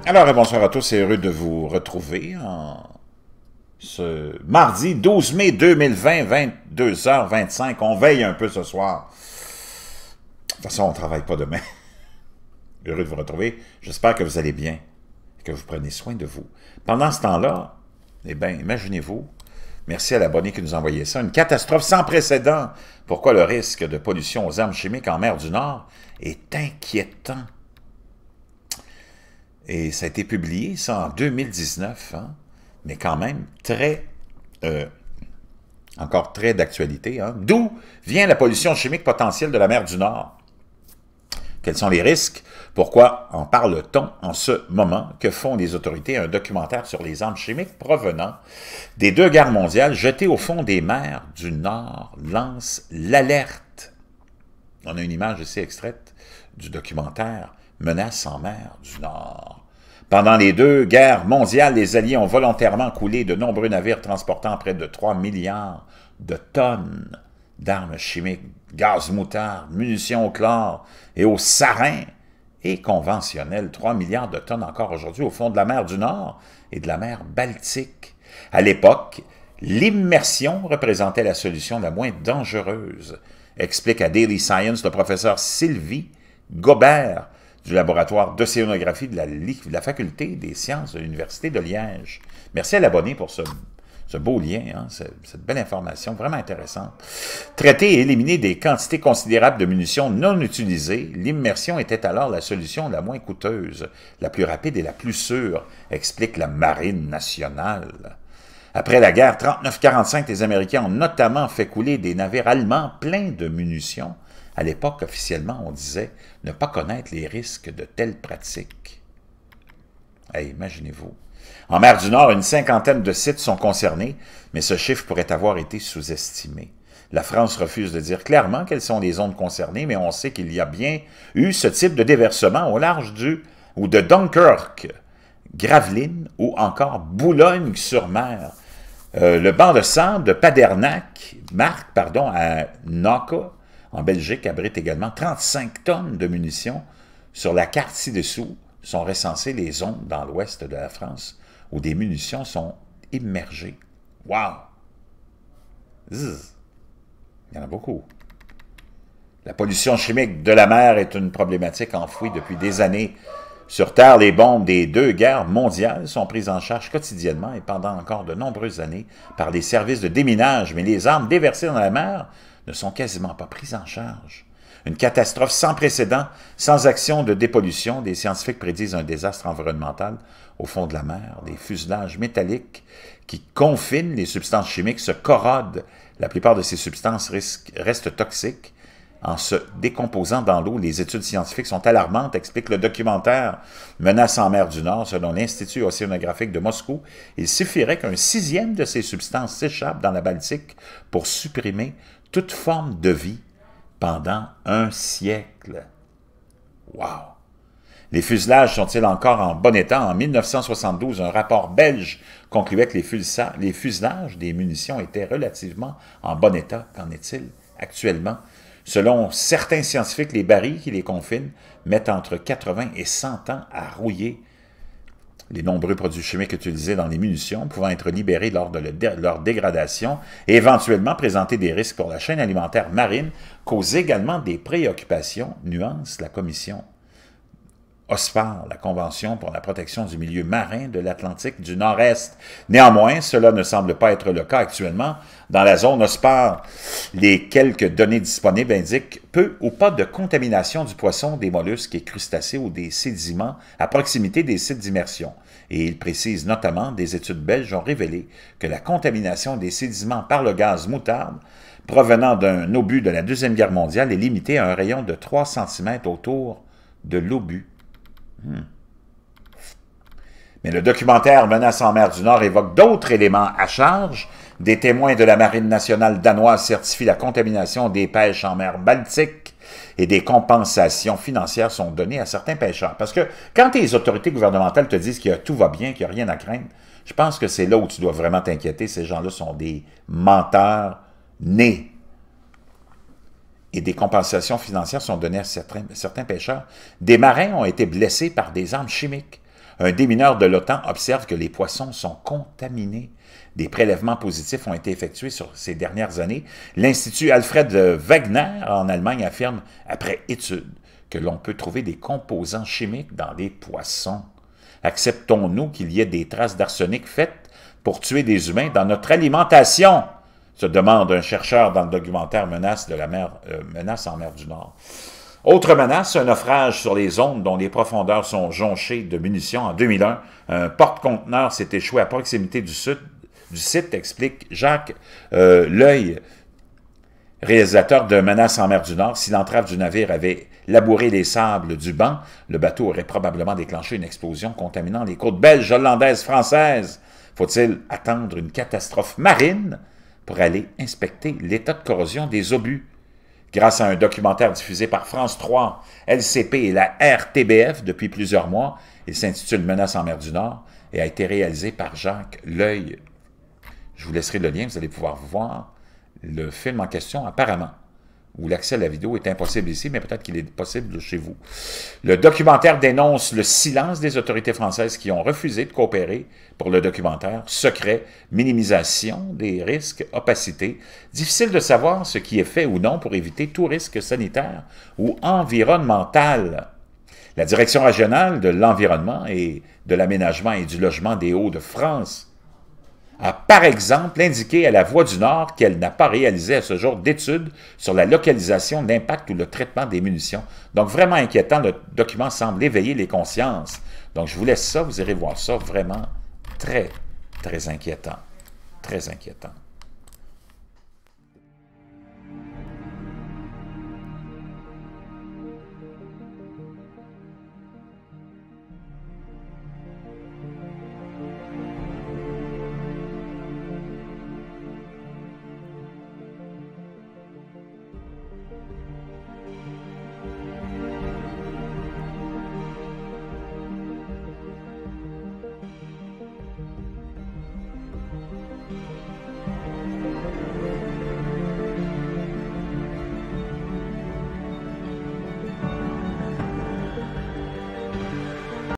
Alors, bonsoir à tous, c'est heureux de vous retrouver en ce mardi 12 mai 2020, 22h25. On veille un peu ce soir. De toute façon, on ne travaille pas demain. Heureux de vous retrouver. J'espère que vous allez bien et que vous prenez soin de vous. Pendant ce temps-là, eh bien, imaginez-vous, merci à l'abonné qui nous a envoyé ça, une catastrophe sans précédent. Pourquoi le risque de pollution aux armes chimiques en mer du Nord est inquiétant. Et ça a été publié, ça, en 2019, hein, mais quand même encore très d'actualité. Hein. D'où vient la pollution chimique potentielle de la mer du Nord? Quels sont les risques? Pourquoi en parle-t-on en ce moment? Que font les autorités? Un documentaire sur les armes chimiques provenant des deux guerres mondiales jetées au fond des mers du Nord lance l'alerte. On a une image ici extraite du documentaire « Menace en mer du Nord ». Pendant les deux guerres mondiales, les Alliés ont volontairement coulé de nombreux navires transportant près de 3 milliards de tonnes d'armes chimiques, gaz moutarde, munitions au chlore et au sarin et conventionnels. 3 milliards de tonnes encore aujourd'hui au fond de la mer du Nord et de la mer Baltique. À l'époque, l'immersion représentait la solution la moins dangereuse, explique à Daily Science le professeur Sylvie Gobert du laboratoire d'océanographie de la Faculté des sciences de l'Université de Liège. Merci à l'abonné pour ce beau lien, hein, cette belle information, vraiment intéressante. Traiter et éliminer des quantités considérables de munitions non utilisées, l'immersion était alors la solution la moins coûteuse, la plus rapide et la plus sûre, explique la Marine nationale. Après la guerre 39-45, les Américains ont notamment fait couler des navires allemands pleins de munitions. À l'époque, officiellement, on disait ne pas connaître les risques de telles pratiques. Hey, imaginez-vous. En mer du Nord, une cinquantaine de sites sont concernés, mais ce chiffre pourrait avoir été sous-estimé. La France refuse de dire clairement quelles sont les zones concernées, mais on sait qu'il y a bien eu ce type de déversement au large de Dunkerque, Gravelines ou encore Boulogne-sur-Mer. Le banc de sable de Padernac, à Naka, en Belgique, abrite également 35 tonnes de munitions. Sur la carte ci-dessous sont recensées les zones dans l'ouest de la France où des munitions sont immergées. Wow! Zzz. Il y en a beaucoup. La pollution chimique de la mer est une problématique enfouie depuis des années. Sur Terre, les bombes des deux guerres mondiales sont prises en charge quotidiennement et pendant encore de nombreuses années par les services de déminage, mais les armes déversées dans la mer ne sont quasiment pas prises en charge. Une catastrophe sans précédent, sans action de dépollution, des scientifiques prédisent un désastre environnemental au fond de la mer. Des fuselages métalliques qui confinent les substances chimiques se corrodent. La plupart de ces substances restent toxiques en se décomposant dans l'eau. Les études scientifiques sont alarmantes, explique le documentaire « Menace en mer du Nord ». Selon l'Institut océanographique de Moscou, il suffirait qu'un sixième de ces substances s'échappe dans la Baltique pour supprimer toute forme de vie pendant un siècle. Wow! Les fuselages sont-ils encore en bon état? En 1972, un rapport belge concluait que les fuselages des munitions étaient relativement en bon état. Qu'en est-il actuellement? Selon certains scientifiques, les barils qui les confinent mettent entre 80 et 100 ans à rouiller. Les nombreux produits chimiques utilisés dans les munitions pouvant être libérés lors de leur dégradation et éventuellement présenter des risques pour la chaîne alimentaire marine causent également des préoccupations, nuance la commission. OSPAR, la Convention pour la protection du milieu marin de l'Atlantique du Nord-Est. Néanmoins, cela ne semble pas être le cas actuellement. Dans la zone OSPAR, les quelques données disponibles indiquent peu ou pas de contamination du poisson, des mollusques et crustacés ou des sédiments à proximité des sites d'immersion. Et il précise notamment, des études belges ont révélé que la contamination des sédiments par le gaz moutarde provenant d'un obus de la Deuxième Guerre mondiale est limitée à un rayon de 3 cm autour de l'obus. Mais le documentaire Menace en mer du Nord évoque d'autres éléments à charge. Des témoins de la Marine nationale danoise certifient la contamination des pêches en mer Baltique et des compensations financières sont données à certains pêcheurs. Parce que quand les autorités gouvernementales te disent que tout va bien, qu'il n'y a rien à craindre, je pense que c'est là où tu dois vraiment t'inquiéter. Ces gens-là sont des menteurs nés. Et des compensations financières sont données à certains pêcheurs. Des marins ont été blessés par des armes chimiques. Un démineur de l'OTAN observe que les poissons sont contaminés. Des prélèvements positifs ont été effectués sur ces dernières années. L'Institut Alfred Wegener en Allemagne affirme, après étude, que l'on peut trouver des composants chimiques dans les poissons. Acceptons-nous qu'il y ait des traces d'arsenic faites pour tuer des humains dans notre alimentation? Se demande un chercheur dans le documentaire Menace en mer du Nord. Autre menace, un naufrage sur les zones dont les profondeurs sont jonchées de munitions. En 2001, un porte-conteneur s'est échoué à proximité du site, explique Jacques L'Oeil, réalisateur de Menace en mer du Nord. Si l'entrave du navire avait labouré les sables du banc, le bateau aurait probablement déclenché une explosion contaminant les côtes belges, hollandaises, françaises. Faut-il attendre une catastrophe marine pour aller inspecter l'état de corrosion des obus? Grâce à un documentaire diffusé par France 3, LCP et la RTBF depuis plusieurs mois, il s'intitule Menace en mer du Nord et a été réalisé par Jacques L'Oeil. Je vous laisserai le lien, vous allez pouvoir voir le film en question apparemment, où l'accès à la vidéo est impossible ici, mais peut-être qu'il est possible chez vous. Le documentaire dénonce le silence des autorités françaises qui ont refusé de coopérer pour le documentaire, secret, minimisation des risques, opacité. Difficile de savoir ce qui est fait ou non pour éviter tout risque sanitaire ou environnemental. La Direction régionale de l'environnement et de l'aménagement et du logement des Hauts-de-France a par exemple indiqué à la Voix du Nord qu'elle n'a pas réalisé à ce jour d'études sur la localisation, l'impact ou le traitement des munitions. Donc vraiment inquiétant, le document semble éveiller les consciences. Donc je vous laisse ça, vous irez voir ça, vraiment très, très inquiétant. Très inquiétant.